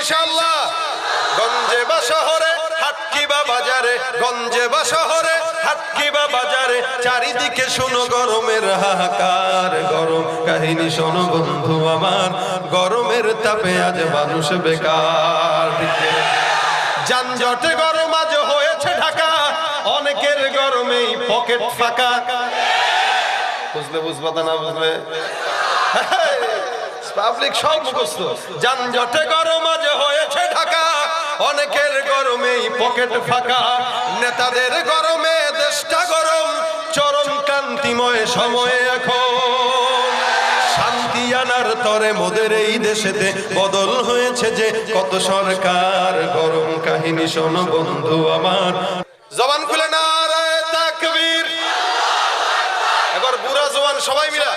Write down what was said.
ইনশাআল্লাহ। গঞ্জে বা শহরে, হাট কি বা বাজারে, গঞ্জে বা শহরে, হাট কি বা বাজারে, চারিদিকে শোনো গরমের হাহাকার। গরম কাহিনী শোনো বন্ধু আমার, গরমের তাপে আজ মানুষ বেকার। যানজটে গরম আজ হয়েছে ঢাকা, অনেকের গরমেই পকেট ফাঁকা। বুঝলে বুঝবা তা না বুঝলে পাবলিক সব মুখস্থ। যানজটে গরম আজ হয়েছে ঢাকা, অনেকের গরমেই পকেট ফাঁকা। নেতাদের গরমে দেশটা গরম, চরম ক্রান্তিময় সময়ে এখন। শান্তি আনার তরে মোদের এই দেশেতে বদল হয়েছে যে কত সরকার। গরম কাহিনী শোনো বন্ধু আমার, জবান খুলে নারায়ে তাকবীর। এবার বুড়া জওয়ান সবাই মিলে